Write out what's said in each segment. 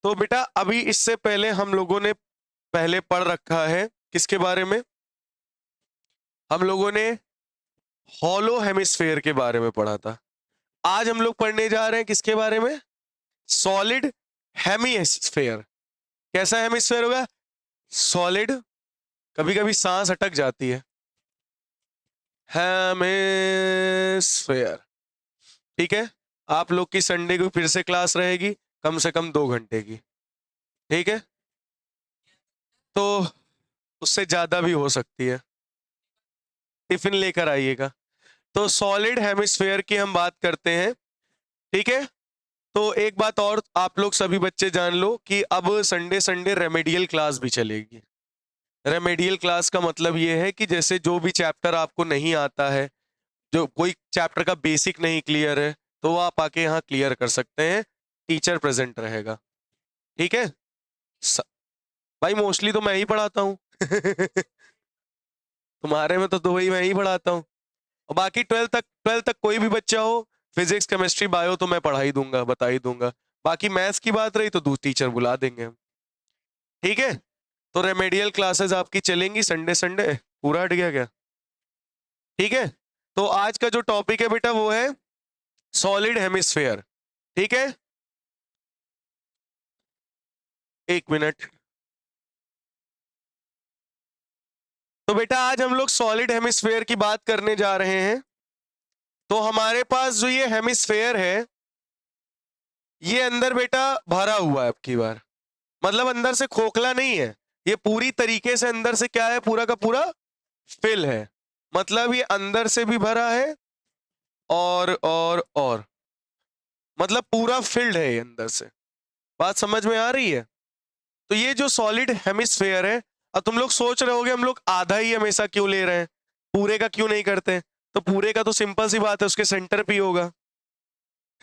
तो बेटा अभी इससे पहले हम लोगों ने पहले पढ़ रखा है किसके बारे में? हम लोगों ने हॉलो हेमिस्फेयर के बारे में पढ़ा था। आज हम लोग पढ़ने जा रहे हैं किसके बारे में? Solid hemisphere. कैसा हेमिस्फेयर होगा? सॉलिड, कभी कभी सांस अटक जाती है, हेमिस्फेयर। ठीक है, आप लोग की संडे को फिर से क्लास रहेगी, कम से कम 2 घंटे की। ठीक है, तो उससे ज्यादा भी हो सकती है, टिफिन लेकर आइएगा। तो सॉलिड हेमिस्फेयर की हम बात करते हैं। ठीक है, तो एक बात और आप लोग सभी बच्चे जान लो कि अब संडे संडे रेमेडियल क्लास भी चलेगी। रेमेडियल क्लास का मतलब ये है कि जैसे जो भी चैप्टर आपको नहीं आता है, जो कोई चैप्टर का बेसिक नहीं क्लियर है, तो वो आप आके यहाँ क्लियर कर सकते हैं, टीचर प्रेजेंट रहेगा। ठीक है, स... भाई मोस्टली तो मैं ही पढ़ाता हूँ तुम्हारे में तो वही मैं ही पढ़ाता हूँ। और बाकी 12 तक कोई भी बच्चा हो, फिजिक्स केमिस्ट्री बायो तो मैं पढ़ा ही दूंगा, बता ही दूंगा। बाकी मैथ्स की बात रही तो दूसरी टीचर बुला देंगे हम। ठीक है, तो रेमेडियल क्लासेस आपकी चलेंगी संडे संडे। पूरा हट गया क्या? ठीक है, तो आज का जो टॉपिक है बेटा वो है सॉलिड हेमिस्फेयर। ठीक है, 1 मिनट। तो बेटा आज हम लोग सॉलिड हेमिस्फेयर की बात करने जा रहे हैं। तो हमारे पास जो ये हेमिस्फेयर है, ये अंदर बेटा भरा हुआ है। अब की बार मतलब अंदर से खोखला नहीं है, ये पूरी तरीके से अंदर से क्या है, पूरा का पूरा फिल है। मतलब ये अंदर से भी भरा है और मतलब पूरा फिल्ड है ये अंदर से। बात समझ में आ रही है? तो ये जो सॉलिड हेमिस्फेयर है, अब तुम लोग सोच रहे होगे हम लोग आधा ही हमेशा क्यों ले रहे हैं, पूरे का क्यों नहीं करते? तो पूरे का तो सिंपल सी बात है, उसके सेंटर पे ही होगा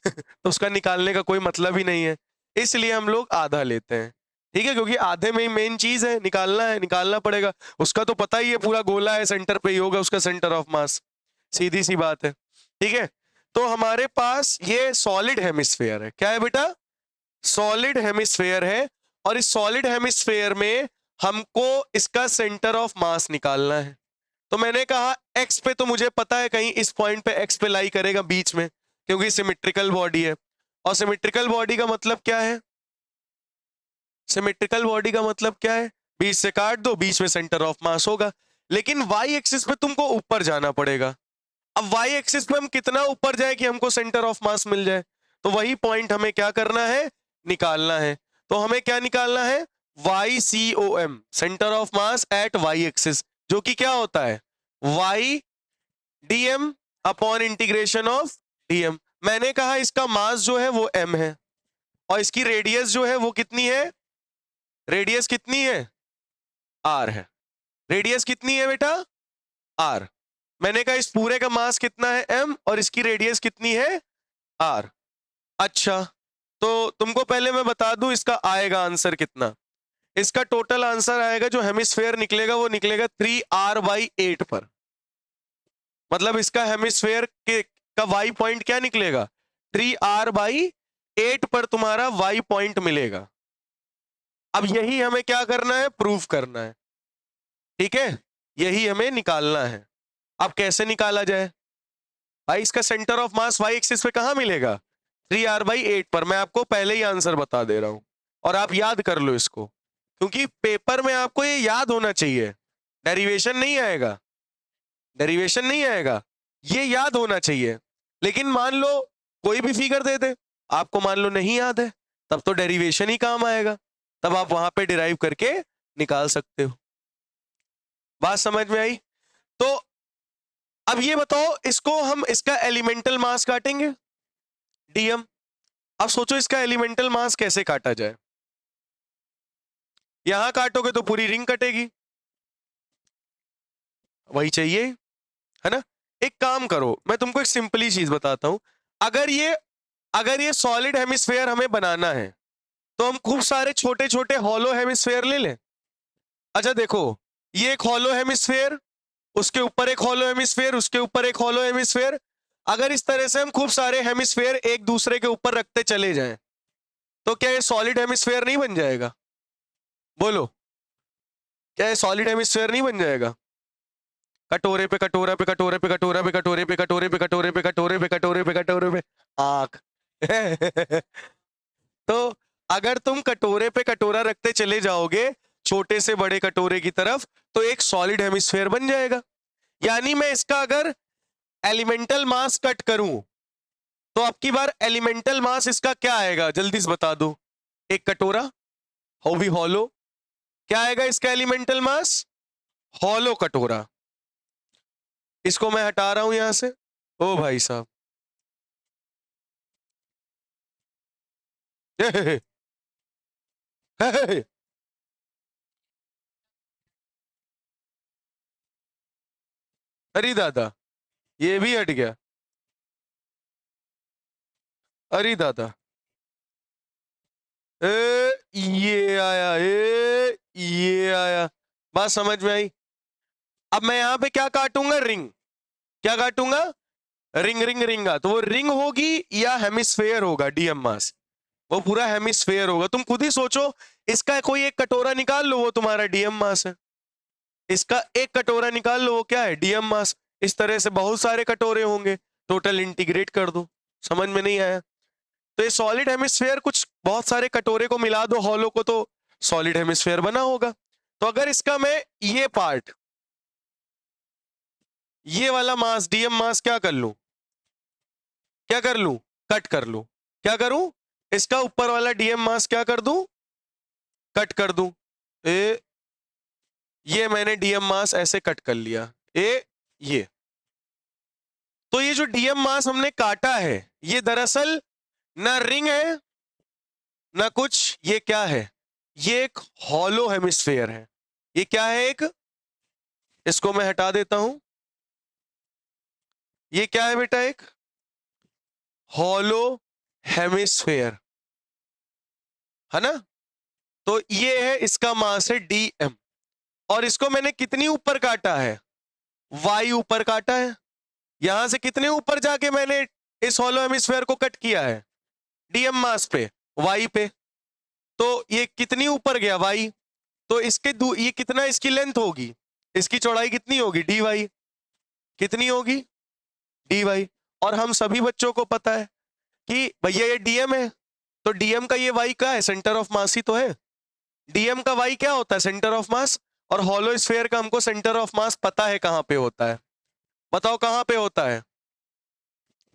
तो उसका निकालने का कोई मतलब ही नहीं है, इसलिए हम लोग आधा लेते हैं। ठीक है, क्योंकि आधे में ही मेन चीज है, निकालना है, निकालना पड़ेगा। उसका तो पता ही है, पूरा गोला है, सेंटर पे ही होगा उसका सेंटर ऑफ मास, सीधी सी बात है। ठीक है, तो हमारे पास ये सॉलिड हेमिस्फेयर है। क्या है बेटा? सॉलिड हेमिस्फेयर है। और इस सॉलिड हेमिस्फेयर में हमको इसका सेंटर ऑफ मास निकालना है। तो मैंने कहा एक्स पे, तो मुझे पता है कहीं इस पॉइंट पे एक्स पे लाई करेगा बीच में, क्योंकि सिमेट्रिकल बॉडी है। और सिमेट्रिकल बॉडी का मतलब क्या है? सिमेट्रिकल बॉडी का मतलब क्या है? बीच से काट दो, बीच में सेंटर ऑफ मास होगा। लेकिन वाई एक्सिस पे तुमको ऊपर जाना पड़ेगा। अब वाई एक्सिस पे हम कितना ऊपर जाए कि हमको सेंटर ऑफ मास मिल जाए? तो वही पॉइंट हमें क्या करना है, निकालना है। तो हमें क्या निकालना है? Y C O M, center of mass at Y axis, जो कि क्या होता है, Y DM upon integration of DM. मैंने कहा इसका मास जो है वो m है, और इसकी रेडियस जो है वो कितनी है? रेडियस कितनी है? r है। रेडियस कितनी है बेटा? r। मैंने कहा इस पूरे का मास कितना है? m, और इसकी रेडियस कितनी है? r। अच्छा, तो तुमको पहले मैं बता दूं इसका आएगा आंसर कितना। इसका टोटल आंसर आएगा, जो हेमिस्फेयर निकलेगा वो निकलेगा 3r/8 पर। मतलब इसका हेमिस्फेयर के का वाई पॉइंट क्या निकलेगा? 3r/8 पर तुम्हारा वाई पॉइंट मिलेगा। अब यही हमें क्या करना है, प्रूफ करना है। ठीक है, यही हमें निकालना है। अब कैसे निकाला जाए भाई? इसका center of mass Y axis पे कहां मिलेगा? 3r/8 पर। मैं आपको पहले ही आंसर बता दे रहा हूं, और आप याद कर लो इसको, क्योंकि पेपर में आपको ये याद होना चाहिए। डेरिवेशन नहीं आएगा, डेरिवेशन नहीं आएगा, ये याद होना चाहिए। लेकिन मान लो कोई भी फिगर दे दे, आपको मान लो नहीं याद है, तब तो डेरिवेशन ही काम आएगा, तब आप वहां पे डिराइव करके निकाल सकते हो। बात समझ में आई? तो अब ये बताओ, इसको हम इसका एलिमेंटल मास काटेंगे, डीएम। अब सोचो इसका एलिमेंटल मास कैसे काटा जाए। यहां काटोगे तो पूरी रिंग कटेगी, वही चाहिए, है ना? एक काम करो, मैं तुमको एक सिंपली चीज बताता हूं। अगर ये सॉलिड हेमिस्फेयर हमें बनाना है, तो हम खूब सारे छोटे छोटे हॉलो हेमिस्फेयर ले लें। अच्छा देखो, ये एक हॉलो हेमिस्फेयर, उसके ऊपर एक हॉलो हेमिस्फेयर, उसके ऊपर एक हॉलो हेमिस्फेयर। अगर इस तरह से हम खूब सारे हेमिस्फेयर एक दूसरे के ऊपर रखते चले जाएं, तो क्या ये सॉलिड हेमिस्फेयर नहीं बन जाएगा? बोलो, क्या ये सॉलिड हेमिस्फेयर नहीं बन जाएगा? कटोरे पे कटोरा पे कटोरे पे कटोरा पे कटोरे पे कटोरे पे कटोरे पे कटोरे पे कटोरे पे कटोरे पे आंख। तो अगर तुम कटोरे पे कटोरा रखते चले जाओगे छोटे से बड़े कटोरे की तरफ, तो एक सॉलिड हेमिस्फेयर बन जाएगा। यानी मैं इसका अगर एलिमेंटल मास कट करूं, तो अब की बार एलिमेंटल मास इसका क्या आएगा, जल्दी से बता दो। एक कटोरा हो भी हॉलो, क्या आएगा इसका एलिमेंटल मास? हॉलो कटोरा। इसको मैं हटा रहा हूं यहां से। ओ भाई साहब, अरे दादा, ये भी हट गया। अरे दादा, ये आया, ये आया। बात समझ में आई? अब मैं यहां पे क्या काटूंगा? रिंग। क्या काटूंगा? रिंग रिंग रिंगा। तो वो रिंग होगी या हेमिस्फेयर होगा डीएम मास? वो पूरा हेमिस्फेयर होगा। तुम खुद ही सोचो, इसका कोई एक कटोरा निकाल लो, वो तुम्हारा डीएम मास है। इसका एक कटोरा निकाल लो, वो क्या है? डीएम मास। इस तरह से बहुत सारे कटोरे होंगे, टोटल इंटीग्रेट कर दो। समझ में नहीं आया? तो ये सॉलिड हेमिस्फेयर, कुछ बहुत सारे कटोरे को मिला दो हॉलो को, तो सॉलिड हेमिस्फेयर बना होगा। तो अगर इसका मैं ये पार्ट, ये वाला मास, डीएम मास, क्या कर लूं? क्या कर लूं? कट कर लूं। क्या करूं? इसका ऊपर वाला डीएम मास क्या कर दूं? कट कर दूं। ए, ये मैंने डीएम मास ऐसे कट कर लिया। ये तो ये जो डीएम मास हमने काटा है, ये दरअसल ना रिंग है ना कुछ। ये क्या है? ये एक हॉलो हेमिस्फेयर है। ये क्या है? एक, इसको मैं हटा देता हूं। ये क्या है बेटा? एक हॉलो हेमिस्फेयर, है ना? तो ये है, इसका मास है डीएम। और इसको मैंने कितनी ऊपर काटा है? वाई ऊपर काटा है। यहां से कितने ऊपर जाके मैंने इस हॉलो हेमिस्फेयर को कट किया है? डीएम मास पे, वाई पे। तो ये कितनी ऊपर गया? वाई। तो इसके ये कितना इसकी लेंथ होगी? इसकी चौड़ाई कितनी होगी? D Y. कितनी होगी? D Y. और हम सभी बच्चों को पता है कि भैया ये डीएम है, तो डीएम का ये वाई क्या है? सेंटर ऑफ मास ही तो है। डीएम का वाई क्या होता है? सेंटर ऑफ मास। और हॉलो स्फेयर का हमको सेंटर ऑफ मास पता है कहां पे होता है। बताओ कहां पे होता है?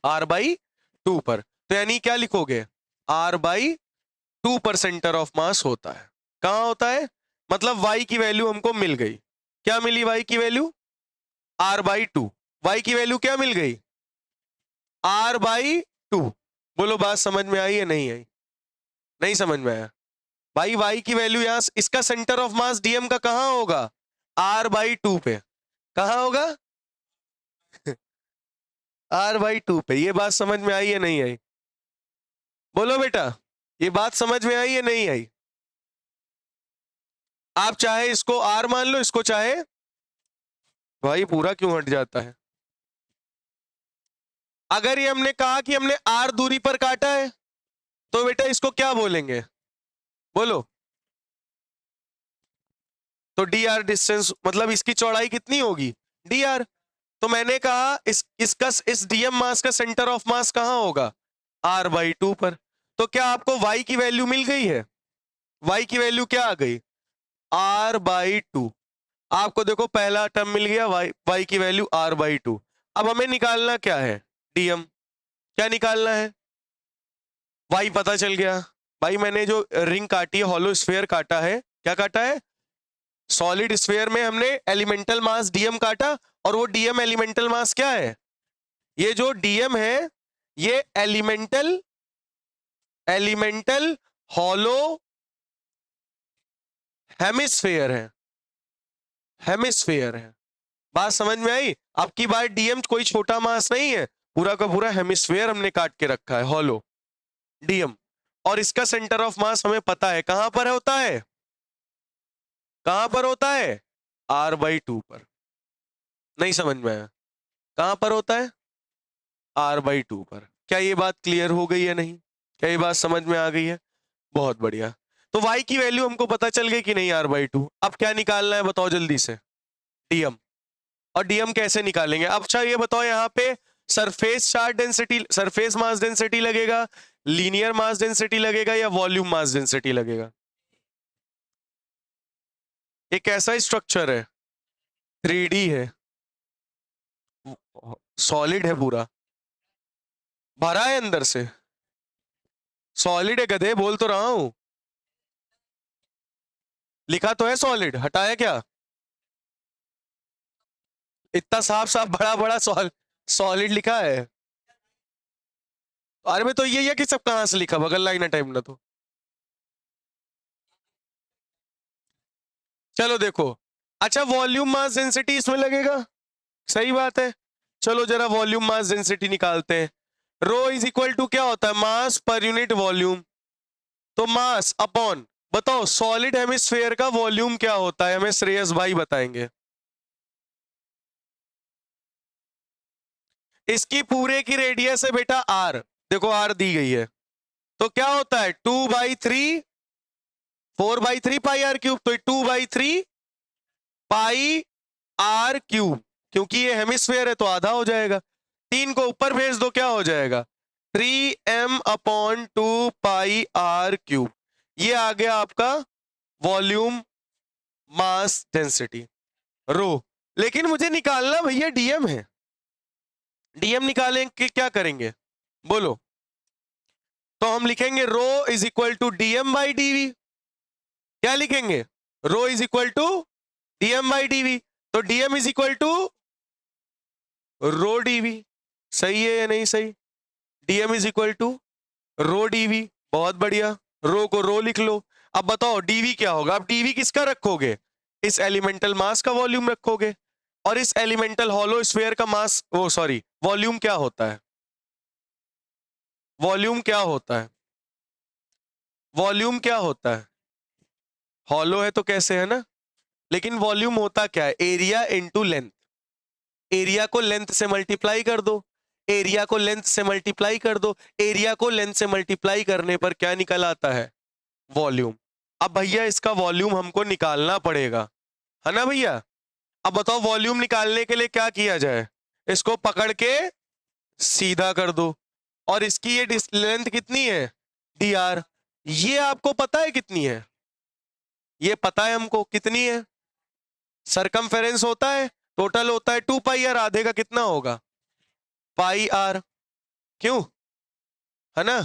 R/2 पर। तो यानी क्या लिखोगे? R/2 पर सेंटर ऑफ मास होता है। कहां होता है? मतलब वाई की वैल्यू हमको मिल गई। क्या मिली वाई की वैल्यू? R/2। वाई की वैल्यू क्या मिल गई? R/2। बोलो, बात समझ में आई या नहीं आई? नहीं समझ में आया? भाई वाई की वैल्यू यहां, इसका सेंटर ऑफ मास डीएम का कहां होगा? R/2 पे। कहां होगा? R/2 पे। ये बात समझ में आई या नहीं आई? बोलो बेटा, ये बात समझ में आई या नहीं आई? आप चाहे इसको R मान लो, इसको चाहे, भाई पूरा क्यों हट जाता है? अगर ये हमने कहा कि हमने R दूरी पर काटा है, तो बेटा इसको क्या बोलेंगे? बोलो। तो dr डिस्टेंस, मतलब इसकी चौड़ाई कितनी होगी? dr। तो मैंने कहा इस डीएम मास का सेंटर ऑफ मास कहां होगा? R/2 पर। तो क्या आपको y की वैल्यू मिल गई है? y की वैल्यू क्या आ गई? R/2। आपको देखो पहला टर्म मिल गया, y की वैल्यू R/2। अब हमें निकालना क्या है? डीएम। क्या निकालना है? y पता चल गया। भाई मैंने जो रिंग काटी है, हॉलो स्फेयर काटा है, क्या काटा है? सॉलिड स्फेयर में हमने एलिमेंटल मास डीएम काटा। और वो डीएम एलिमेंटल मास क्या है? ये जो डीएम है, ये एलिमेंटल एलिमेंटल हॉलो हेमिस्फेयर है। हेमिस्फेयर है। बात समझ में आई? अब की बार डीएम कोई छोटा मास नहीं है, पूरा का पूरा हेमिस्फेयर हमने काट के रखा है, हॉलो डीएम। और इसका सेंटर ऑफ मास हमें पता है कहां पर होता है? कहां पर होता है? R/2 पर। नहीं समझ में आया? कहां पर होता है? R/2 पर। क्या ये बात क्लियर हो गई है? नहीं? क्या ये बात समझ में आ गई है? बहुत बढ़िया। तो y की वैल्यू हमको पता चल गई कि नहीं, r/2। अब क्या निकालना है बताओ जल्दी से, dm। और dm कैसे निकालेंगे? अब अच्छा ये बताओ, यहाँ पे surface charge density, surface mass density लगेगा, लीनियर मास डेंसिटी लगेगा, या वॉल्यूम मास डेंसिटी लगेगा? ये कैसा स्ट्रक्चर है? 3D है, सॉलिड है पूरा, भरा है अंदर से, सॉलिड है गधे, बोल तो रहा हूं। लिखा तो है सॉलिड, हटाया क्या? इतना साफ साफ बड़ा बड़ा सॉलिड लिखा है। अरे में तो ये है कि सब कहां से लिखा, बगल लाइन टाइम ना तो। चलो देखो, अच्छा वॉल्यूम मास डेंसिटी इसमें लगेगा, सही बात है। चलो जरा वॉल्यूम मास डेंसिटी निकालते हैं। रो इज इक्वल टू क्या होता है? मास पर यूनिट वॉल्यूम। तो मास अपॉन, बताओ सॉलिड हेमिस्फेयर का वॉल्यूम क्या होता है, हमें श्रेयस भाई बताएंगे। इसकी पूरे की रेडियस है बेटा आर, देखो आर दी गई है। तो क्या होता है 2/3, 4/3 पाई आर क्यूब, तो 2/3 पाई आर क्यूब, क्योंकि ये हेमिस्फेयर है तो आधा हो जाएगा। 3 को ऊपर भेज दो, क्या हो जाएगा? 3m/2 pi are cube. ये आ गया आपका वॉल्यूम मास डेंसिटी, रो। लेकिन मुझे निकालना भैया डीएम है। डीएम निकालें कि क्या करेंगे बोलो? तो हम लिखेंगे rho is equal to dm by dv. क्या लिखेंगे? Rho is equal to dm by dv. तो dm is equal to rho dv. सही है या नहीं सही? Dm is equal to rho dv, बहुत बढ़िया। रो को रो लिख लो। अब बताओ डीवी क्या होगा? अब डीवी किसका रखोगे? इस एलिमेंटल मास का वॉल्यूम रखोगे। और इस एलिमेंटल हॉलो स्फीयर का मास, ओ सॉरी, वॉल्यूम क्या होता है? वॉल्यूम क्या होता है? वॉल्यूम क्या होता है? हॉलो है तो कैसे, है ना। लेकिन वॉल्यूम होता क्या है? Area into length. एरिया को लेंथ से मल्टीप्लाई कर दो, एरिया को लेंथ से मल्टीप्लाई कर दो, एरिया को लेंथ से मल्टीप्लाई करने पर क्या निकल आता है? वॉल्यूम। अब भैया इसका वॉल्यूम हमको निकालना पड़ेगा, है ना भैया। अब बताओ वॉल्यूम निकालने के लिए क्या किया जाए? इसको पकड़ के सीधा कर दो। और इसकी ये लेंथ कितनी है? dr। ये आपको पता है कितनी है? ये पता है हमको कितनी है। सरकमफेरेंस होता है, टोटल होता है 2 पाई आर, आधे का कितना होगा? पाई आर। क्यों, है ना।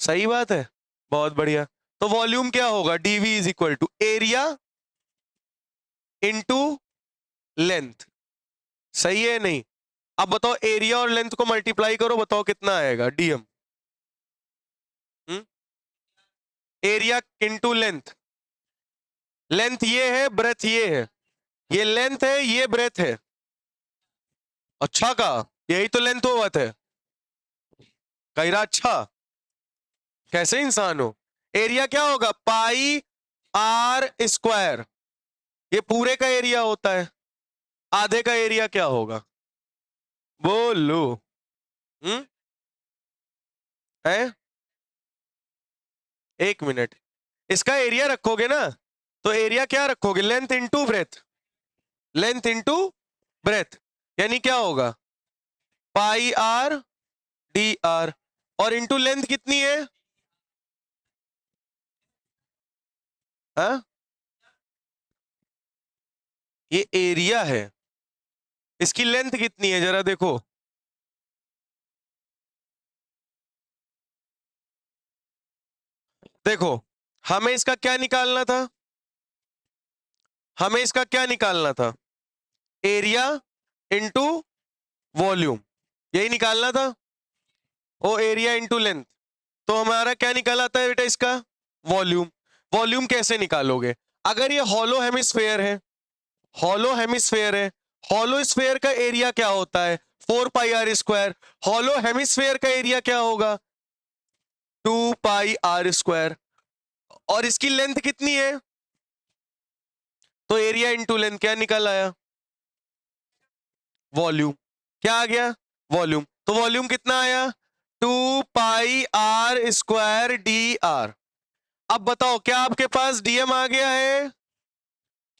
सही बात है, बहुत बढ़िया। तो वॉल्यूम क्या होगा? DV is equal to area into length. सही है नहीं? अब बताओ एरिया और लेंथ को मल्टीप्लाई करो, बताओ कितना आएगा DM. Area into length, length ये है, ब्रेथ ये है। ये लेंथ है, ये ब्रेथ है। अच्छा का, यही तो लेंथ होवत है। कह रहा अच्छा, कैसे इंसान हो। एरिया क्या होगा? पाई आर स्क्वायर, ये पूरे का एरिया होता है। आधे का एरिया क्या होगा? बोलो। हम्म है, 1 मिनट। इसका एरिया रखोगे ना, तो एरिया क्या रखोगे? Length into breadth, length into breadth, यानी क्या होगा? पाई आर डी आर। और इंटू लेंथ कितनी है? हा? ये एरिया है, इसकी लेंथ कितनी है जरा देखो। देखो, हमें इसका क्या निकालना था? हमें इसका क्या निकालना था? एरिया इंटू वॉल्यूम, यही निकालना था। ओ एरिया इंटू लेंथ, तो हमारा क्या निकल आता है बेटा इसका? वॉल्यूम। वॉल्यूम कैसे निकालोगे? अगर ये हॉलो हेमिस्फेयर है, हॉलो हेमिस्फेयर है, हॉलो स्फेयर का एरिया क्या होता है? 4 पाई आर स्क्वायर। हॉलो हेमिस्फेयर का एरिया क्या होगा? 2 पाई आर स्क्वायर। और इसकी लेंथ कितनी है? तो एरिया इंटू लेंथ क्या निकल आया? वॉल्यूम। क्या आ गया? वॉल्यूम। तो वॉल्यूम कितना आया? 2 पाई आर स्क्वायर डी आर। अब बताओ, क्या आपके पास डीएम आ गया है?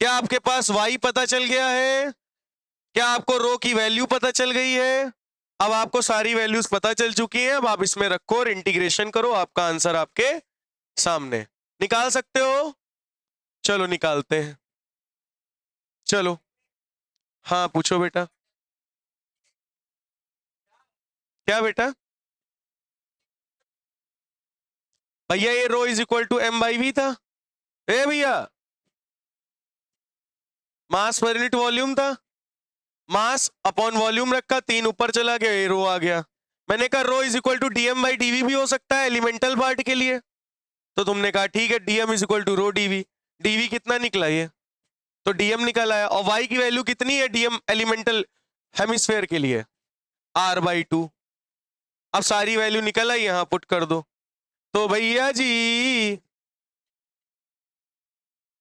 क्या आपके पास वाई पता चल गया है? क्या आपको रो की वैल्यू पता चल गई है? अब आपको सारी वैल्यूज पता चल चुकी हैं। अब आप इसमें रखो और इंटीग्रेशन करो, आपका आंसर आपके सामने। निकाल सकते हो? चलो निकालते हैं। चलो, हाँ पूछो बेटा। क्या बेटा? भैया ये rho is equal to m by v था। ए भैया, मास पर यूनिट वॉल्यूम था। मास अपॉन वॉल्यूम रखा, 3 ऊपर चला गया, ये रो आ गया। मैंने कहा rho is equal to dm by dv भी हो सकता है एलिमेंटल पार्ट के लिए। तो तुमने कहा ठीक है, DM is equal to rho DV. DV कितना निकला ये? तो डीएम निकल आया। और वाई की वैल्यू कितनी है डीएम एलिमेंटल हेमिस्फेयर के लिए? r/2। अब सारी वैल्यू निकल आई, यहां पुट कर दो। तो भैया जी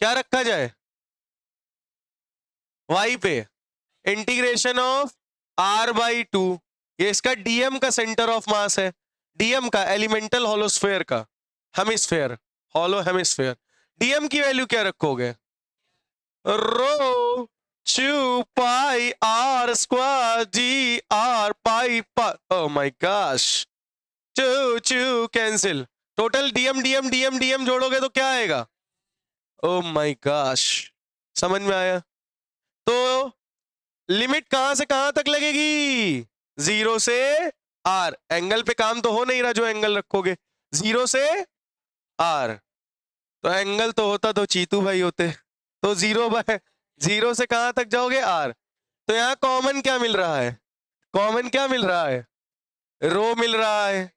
क्या रखा जाए वाई पे? Integration of r/2। ये इसका डीएम का सेंटर ऑफ मास है, डीएम का एलिमेंटल होलोस्फेयर का, हेमिस्फेयर, होलो हेमिस्फेयर। डीएम की वैल्यू क्या रखोगे? रो 2 पाई r स्क्वायर जी r pi pi. Oh my gosh, 2 कैंसिल। Total dm dm dm dm जोड़ोगे तो क्या आएगा? ओह माय गॉश, समझ में आया? तो लिमिट कहां से कहां तक लगेगी? 0 से r। एंगल पे काम तो हो नहीं रहा जो एंगल रखोगे, 0 से r। तो एंगल तो होता तो चीतू भाई होते। तो 0 से कहां तक जाओगे? r। तो यहां कॉमन क्या मिल रहा है? कॉमन क्या मिल रहा है? रो मिल रहा है,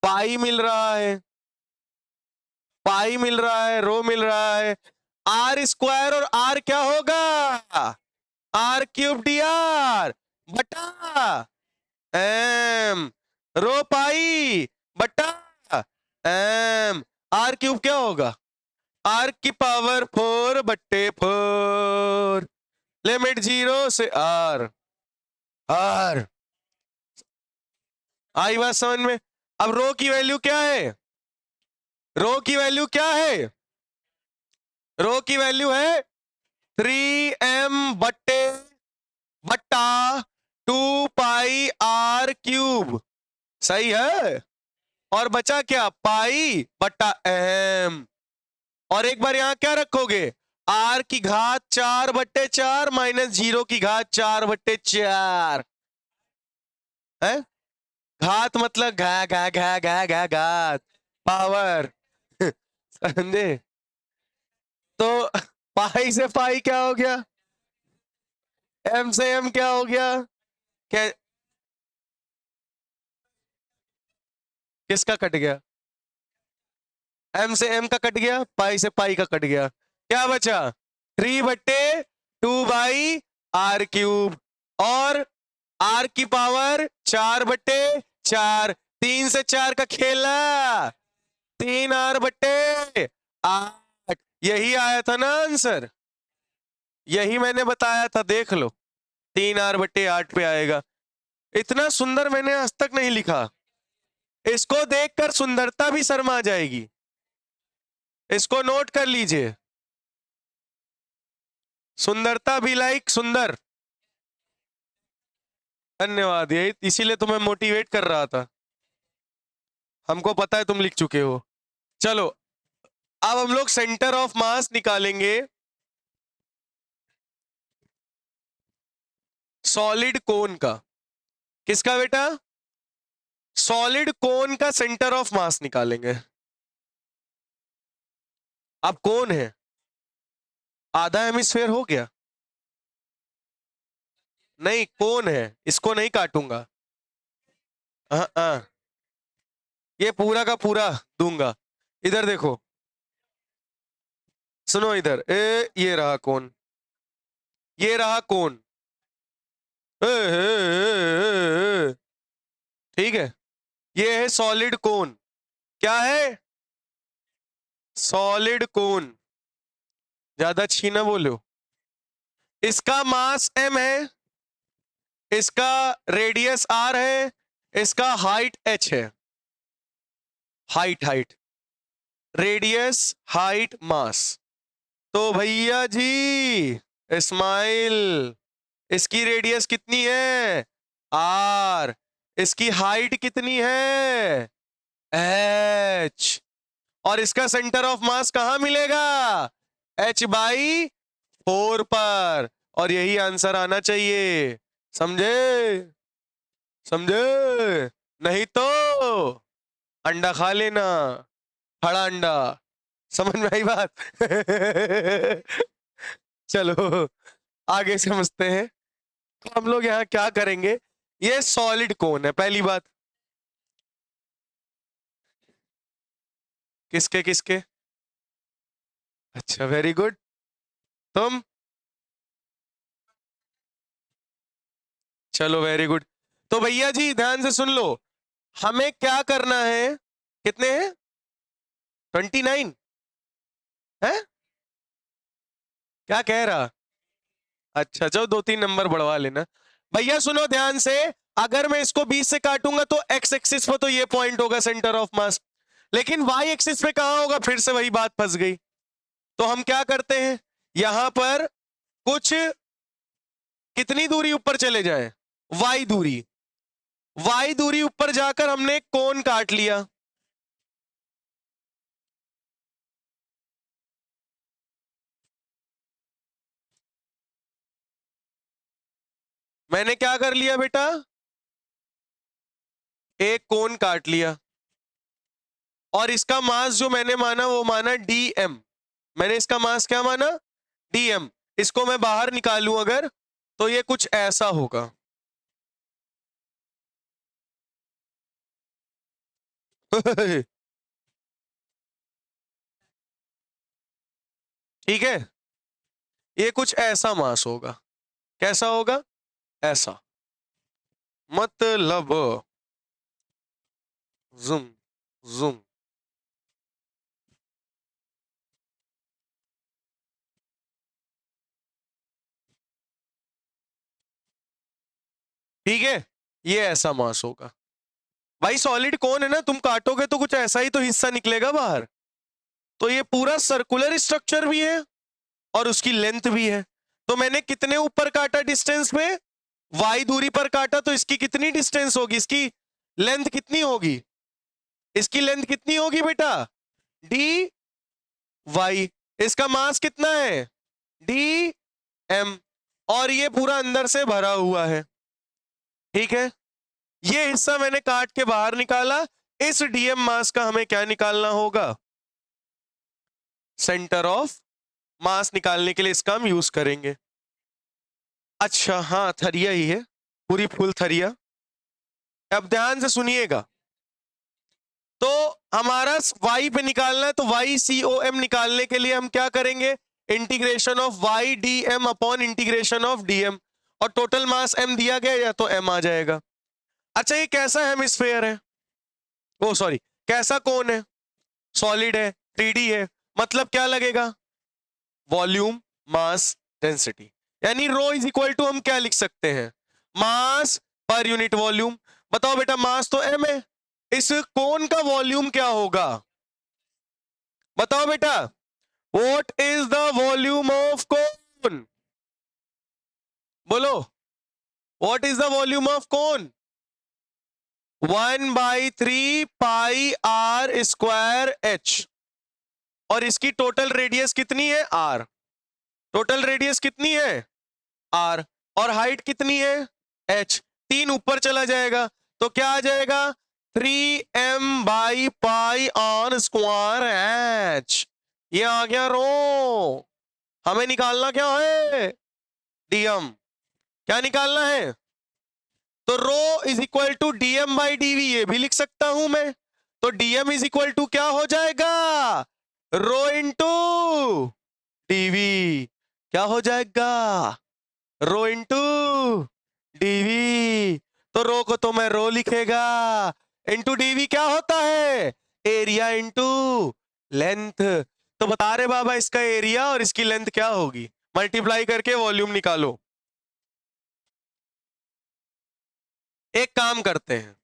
पाई मिल रहा है, पाई मिल रहा है, रो मिल रहा है। आर स्क्वायर और आर क्या होगा? r³ dr बटा एम। रो पाई बटा एम। r³ क्या होगा? r⁴/4। लिमिट 0 से r। r आई बात समझ में? अब रो की वैल्यू क्या है? रो की वैल्यू क्या है? रो की वैल्यू है 3m बट्टे बट्टा 2 पाई r³। सही है। और बचा क्या? पाई बट्टा एम। और एक बार यहां क्या रखोगे? r⁴ माइनस 0 की घात 4/4 है। घात मतलब घा घा घा घा घा घात, पावर। समझे? तो पाई से पाई क्या हो गया? एम से एम क्या हो गया? क्या? किसका कट गया? एम से एम का कट गया, पाई से पाई का कट गया। क्या बचा? 3/2 r³ और r⁴ 4/4। 3 से 4 का खेला, 3r/8। यही आया था ना आंसर? यही मैंने बताया था, देख लो। 3r/8 पे आएगा। इतना सुंदर मैंने आज तक नहीं लिखा। इसको देखकर सुंदरता भी शर्मा जाएगी। इसको नोट कर लीजिए, सुंदरता भी लाइक सुंदर। धन्यवाद, यही इसीलिए तुम्हें मोटिवेट कर रहा था। हमको पता है तुम लिख चुके हो। चलो, अब हम लोग सेंटर ऑफ मास निकालेंगे सॉलिड कोन का। किसका बेटा? सॉलिड कोन का सेंटर ऑफ मास निकालेंगे। अब कोन है, आधा हेमिस्फेयर हो गया। नहीं, कोन है, इसको नहीं काटूंगा। हाँ हाँ, ये पूरा का पूरा दूंगा। इधर देखो, सुनो इधर, ये रहा कोन, ये रहा कोन। ठीक है, ये है सॉलिड कोन। क्या है? सॉलिड कोन। ज्यादा छीना बोलो। इसका मास m है, इसका रेडियस r है, इसका हाइट h है। हाइट हाइट रेडियस हाइट मास। तो भैया जी इस्माइल, इसकी रेडियस कितनी है? आर। इसकी हाइट कितनी है? एच। और इसका सेंटर ऑफ मास कहां मिलेगा? H/4 पर। और यही आंसर आना चाहिए। समझे? समझे? नहीं तो अंडा खा लेना, खड़ा अंडा। समझ में आई बात? चलो आगे समझते हैं। तो हम लोग यहाँ क्या करेंगे, ये सॉलिड कौन है पहली बात। किसके किसके? अच्छा वेरी गुड। तुम? चलो वेरी गुड। तो भैया जी ध्यान से सुन लो, हमें क्या करना है। कितने हैं? 29 है? क्या कह रहा? अच्छा चलो 2-3 नंबर बढ़वा लेना। भैया सुनो ध्यान से, अगर मैं इसको 20 से काटूंगा तो एक्स एक्सिस पे तो ये पॉइंट होगा सेंटर ऑफ मास, लेकिन वाई एक्सिस पे कहां होगा? फिर से वही बात फंस गई। तो हम क्या करते हैं, यहां पर कुछ कितनी दूरी ऊपर चले जाए? वाई दूरी। वाई दूरी ऊपर जाकर हमने एक कोण काट लिया। मैंने क्या कर लिया बेटा? एक कोण काट लिया। और इसका मास जो मैंने माना वो माना dm। मैंने इसका मास क्या माना? dm। इसको मैं बाहर निकालूं अगर, तो ये कुछ ऐसा होगा। ठीक है, ये कुछ ऐसा मास होगा। कैसा होगा? ऐसा। मतलब जुम जुम। ठीक है, ये ऐसा मास होगा। भाई सॉलिड कौन है ना, तुम काटोगे तो कुछ ऐसा ही तो हिस्सा निकलेगा बाहर। तो ये पूरा सर्कुलर स्ट्रक्चर भी है और उसकी लेंथ भी है। तो मैंने कितने ऊपर काटा डिस्टेंस में? वाई दूरी पर काटा, तो इसकी कितनी डिस्टेंस होगी? इसकी लेंथ कितनी होगी? इसकी लेंथ कितनी होगी बेटा? D Y. इसका मास कितना है? D M. और ये पूरा अंदर से भरा हुआ है। ठीक है, ये हिस्सा मैंने काट के बाहर निकाला। इस डीएम मास का हमें क्या निकालना होगा? सेंटर ऑफ मास निकालने के लिए इसका हम यूज करेंगे। अच्छा हाँ, थरिया ही है, पूरी फुल थरिया। अब ध्यान से सुनिएगा, तो हमारा y पे निकालना है, तो y COM निकालने के लिए हम क्या करेंगे? Integration of y dm upon integration of dm। और टोटल मास m दिया गया या तो m आ जाएगा। अच्छा ये कैसा हेमिस्फेयर है? ओ सॉरी, कैसा कोन है? सॉलिड है, 3D है। मतलब क्या लगेगा? Volume mass density. यानी रो इज इक्वल टू हम क्या लिख सकते हैं? मास पर यूनिट वॉल्यूम। बताओ बेटा, मास तो m है, इस कोन का वॉल्यूम क्या होगा? बताओ बेटा, what is the volume of cone? बोलो, what is the volume of cone? 1/3 πr² और इसकी टोटल रेडियस कितनी है? r। टोटल रेडियस कितनी है? r। और हाइट कितनी है? h। 3 ऊपर चला जाएगा तो क्या आ जाएगा? 3m/πr²h। ये आ गया रो। हमें निकालना क्या है? dm। क्या निकालना है? तो रो इज इक्वल टू dm/dv, ये भी लिख सकता हूं मैं। तो dm इज इक्वल टू क्या हो जाएगा? Rho into dv। क्या हो जाएगा? Rho into dv। तो रो को तो मैं रो लिखेगा, इंटू dv क्या होता है? Area into length. तो बता रहे बाबा, इसका एरिया और इसकी लेंथ क्या होगी? मल्टीप्लाई करके वॉल्यूम निकालो। एक काम करते हैं,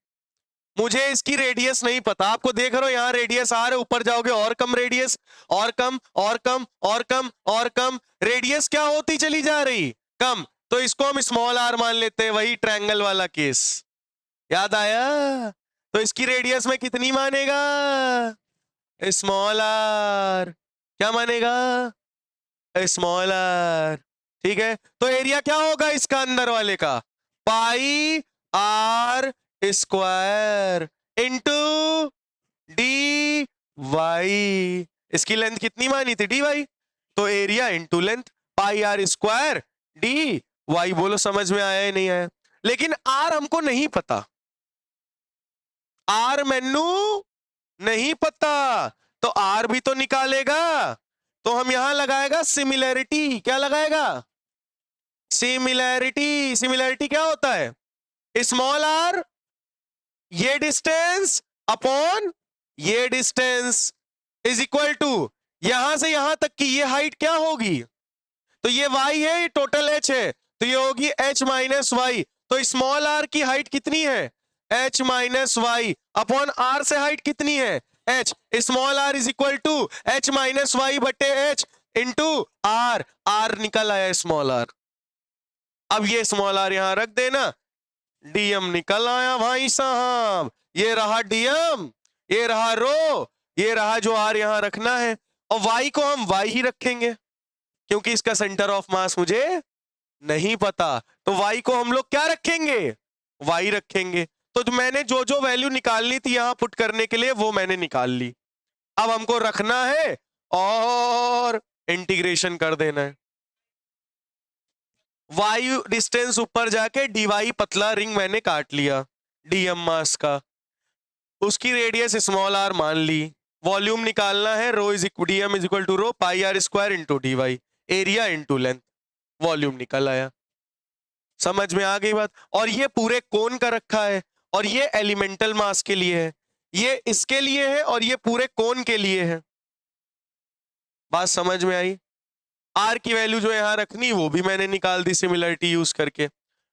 मुझे इसकी रेडियस नहीं पता, आपको देख रहे हो यहाँ रेडियस आर है, ऊपर जाओगे और कम रेडियस, और कम और कम और कम और कम, रेडियस क्या होती चली जा रही, कम। तो इसको हम स्मॉल आर मान लेते हैं, वही ट्रायंगल वाला केस, याद आया। तो इसकी रेडियस में कितनी मानेगा, स्मॉल आर, क्या मानेगा, स्मॉल आर, ठीक है। तो एरिया क्या होगा इसका अंदर वाले का, pi are square into D y, इसकी लेंथ कितनी मानी थी, डी वाई, तो area into length, pi are square d y. बोलो समझ में आया या नहीं आया। लेकिन आर हमको नहीं पता, आर मैनू नहीं पता, तो आर भी तो निकालेगा, तो हम यहां लगाएगा सिमिलैरिटी, क्या लगाएगा, सिमिलैरिटी। सिमिलैरिटी क्या होता है, स्मॉल आर ये डिस्टेंस अपॉन ये डिस्टेंस इज इक्वल टू, यहां से यहां तक की ये हाइट क्या होगी, तो ये y है, ये टोटल h है, तो ये होगी h माइनस वाई। तो स्मॉल r की हाइट कितनी है, h minus Y, upon r से हाइट कितनी है, h, small r is equal to h minus Y बटे h इंटू r, r निकल आया स्मॉल r। अब ये स्मॉल r यहां रख देना, dm निकल आया भाई साहब, ये रहा dm, ये रहा रो, ये रहा जो r यहां रखना है, और y को हम y ही रखेंगे क्योंकि इसका सेंटर ऑफ मास मुझे नहीं पता, तो y को हम लोग क्या रखेंगे, y रखेंगे। तो मैंने जो जो वैल्यू निकालनी थी यहां पुट करने के लिए वो मैंने निकाल ली, अब हमको रखना है और इंटीग्रेशन कर देना है। y डिस्टेंस ऊपर जाके dy पतला रिंग मैंने काट लिया dm मास का, उसकी रेडियस स्मॉल r मान ली, वॉल्यूम निकालना है, rho is dm is equal to rho pi are square into D y, area into length, volume निकल आया। समझ में आ गई बात। और ये पूरे कोन का रखा है, और ये एलिमेंटल मास के लिए है, ये इसके लिए है, और ये पूरे कोन के लिए है। बात समझ में आई। आर की वैल्यू जो यहां रखनी वो भी मैंने निकाल दी सिमिलरिटी यूज करके,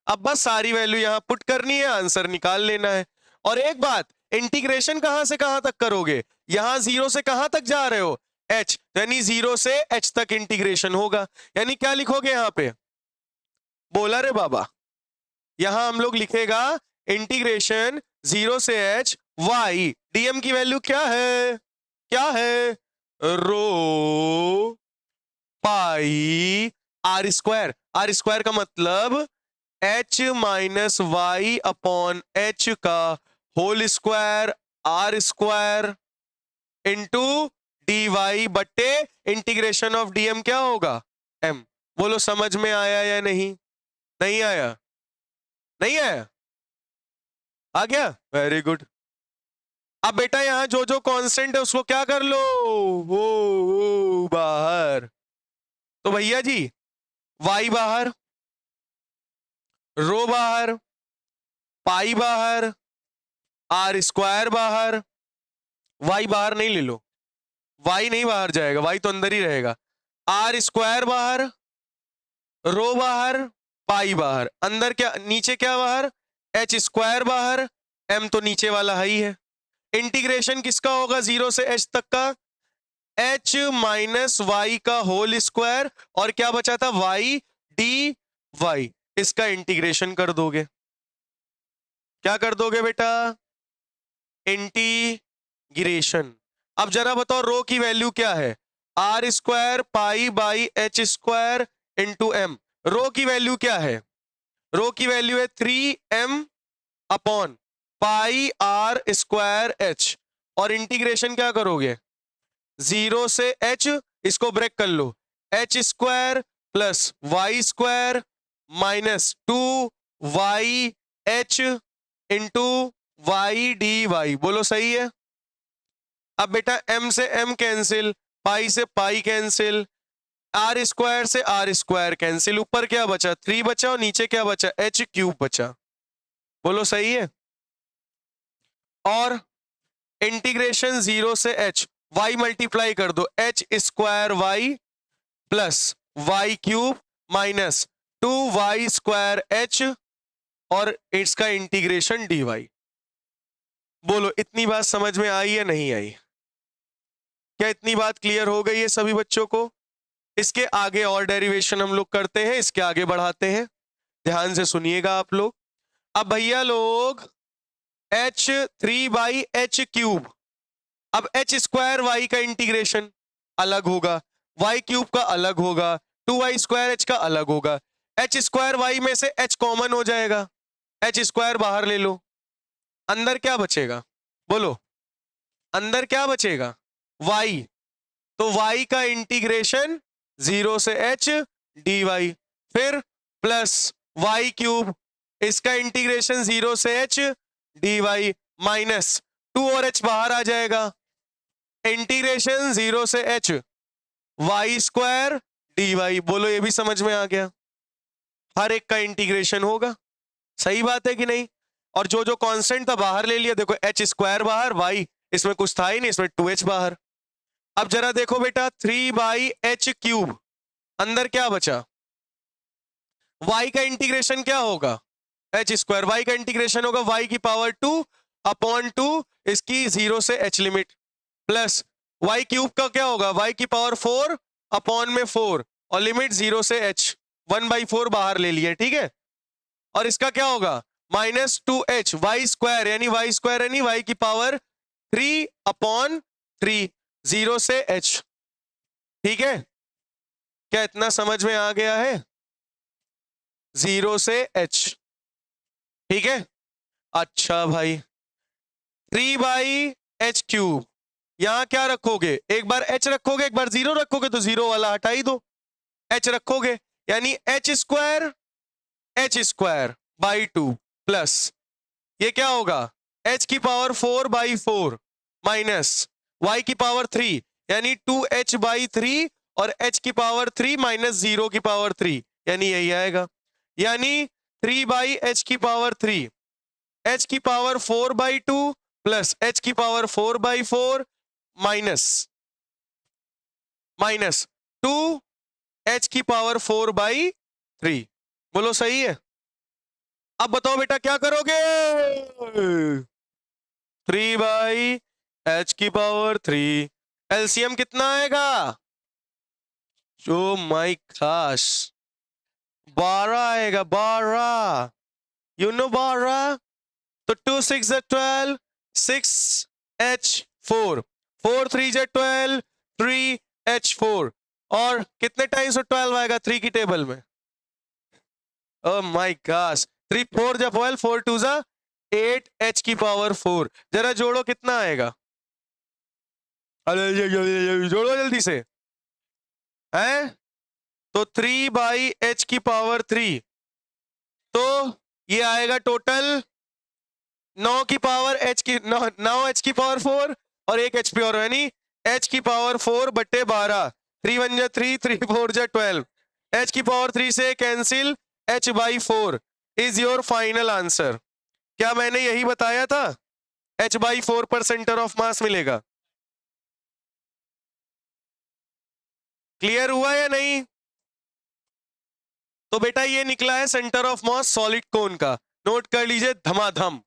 अब बस सारी वैल्यू यहां पुट करनी है, आंसर निकाल लेना है। और एक बात, इंटीग्रेशन कहां से कहां तक करोगे, यहां जीरो से कहां तक जा रहे हो, h, यानी जीरो से h तक इंटीग्रेशन होगा, यानी क्या लिखोगे यहां पे, बोला रे बाबा, यहां हम लोग लिखेगा इंटीग्रेशन जीरो से h y, dm की वैल्यू क्या है, क्या है, rho pi are square, R square का मतलब h minus Y upon h का whole square R square into D Y बट्टे इंटीग्रेशन ऑफ dm क्या होगा, m। बोलो समझ में आया या नहीं, नहीं आया, नहीं आया, आ गया, वेरी गुड। अब बेटा यहां जो जो कांस्टेंट है उसको क्या कर लो, वो बाहर, तो भैया जी y बाहर, रो बाहर, पाई बाहर, आर स्क्वायर बाहर, y बाहर नहीं ले लो, y नहीं बाहर जाएगा, y तो अंदर ही रहेगा, आर स्क्वायर बाहर, रो बाहर, पाई बाहर, अंदर क्या नीचे क्या बाहर, h स्क्वायर बाहर, m तो नीचे वाला है ही है। इंटीग्रेशन किसका होगा जीरो से h तक का, h माइनस वाई का होल स्क्वायर, और क्या बचा था y डी वाई, इसका इंटीग्रेशन कर दोगे, क्या कर दोगे बेटा, इंटीग्रेशन। अब जरा बताओ रो की वैल्यू क्या है, r square pi by h square into m, rho की वैल्यू क्या है, रो की वैल्यू है 3m upon pi are square h, और इंटीग्रेशन क्या करोगे, जीरो से h, इसको ब्रेक कर लो, h square plus y square minus 2y h into y d y, बोलो सही है। अब बेटा m से m कैंसिल, पाई से पाई कैंसिल, आर स्क्वायर से आर स्क्वायर कैंसिल, ऊपर क्या बचा 3 बचा, और नीचे क्या बचा h क्यूब बचा, बोलो सही है। और इंटीग्रेशन जीरो से h, y मल्टीप्लाई कर दो, h square y plus Y cube minus 2y square h, और इसका इंटीग्रेशन dy। बोलो इतनी बात समझ में आई या नहीं आई? क्या इतनी बात क्लियर हो गई है सभी बच्चों को? इसके आगे और डेरिवेशन हम लोग करते हैं, इसके आगे बढ़ाते हैं। ध्यान से सुनिएगा आप लोग। अब भैया लोग h3/h³, अब h स्क्वायर y का इंटीग्रेशन अलग होगा, y क्यूब का अलग होगा, 2y स्क्वायर h का अलग होगा। h स्क्वायर y में से h कॉमन हो जाएगा, h स्क्वायर बाहर ले लो, अंदर क्या बचेगा? बोलो अंदर क्या बचेगा? y। तो y का इंटीग्रेशन 0 से h dy, फिर प्लस y क्यूब, इसका इंटीग्रेशन 0 से h dy माइनस 2 और h बाहर आ जाएगा, इंटीग्रेशन 0 से h y स्क्वायर dy। बोलो ये भी समझ में आ गया? हर एक का इंटीग्रेशन होगा, सही बात है कि नहीं? और जो जो कांस्टेंट था बाहर ले लिया, देखो h स्क्वायर बाहर, y इसमें कुछ था ही नहीं, इसमें 2h बाहर। अब जरा देखो बेटा 3/h³, अंदर क्या बचा? y का इंटीग्रेशन क्या होगा? h स्क्वायर, y का इंटीग्रेशन होगा y की पावर 2/2, इसकी 0 से h limit, plus y cube का क्या होगा? y की पावर 4/4 और लिमिट 0 से h, 1/4 बाहर ले लिए, ठीक है। और इसका क्या होगा? -2h, y स्क्वायर यानी y की पावर 3/3, 0 से h, ठीक है। क्या इतना समझ में आ गया है? 0 से h, ठीक है। अच्छा भाई 3/h³, यहां क्या रखोगे? एक बार h रखोगे, एक बार 0 रखोगे, तो 0 वाला हटा ही दो, h रखोगे यानी h² प्लस ये क्या होगा? h की पावर 4/4 माइनस y की पावर 3 यानी 2h/3 और h की पावर 3 माइनस 0 की पावर 3 यानी यही आएगा, यानी 3/h³ h की पावर 4/2 प्लस h की पावर 4/4 माइनस 2h की पावर 4/3। बोलो सही है? अब बताओ बेटा क्या करोगे? 3/h³, एलसीएम कितना आएगा? ओ माय गॉश, 12 आएगा, 12। यू नो 12, तो 2 6 12, 6h4, 4 3 12, 3h4, और कितने टाइम्स 12 आएगा 3 की टेबल में? ओह माय गॉश, 3 4 12, 4 2 8h की पावर 4। जरा जोड़ो कितना आएगा? अरे जोड़ो जल्दी से, हैं? तो 3/h³, तो ये आएगा टोटल 9 की पावर h की 9 h की पावर 4 और 1 h प्योर, यानी h की पावर 4/12, 3 1 3, 3 4 12, h की पावर 3 से cancel, h/4 is your final answer. क्या मैंने यही बताया था? h/4 पर सेंटर ऑफ मास मिलेगा। क्लियर हुआ या नहीं? तो बेटा ये निकला है सेंटर ऑफ मास सॉलिड कोन का, नोट कर लीजिए धमाधम।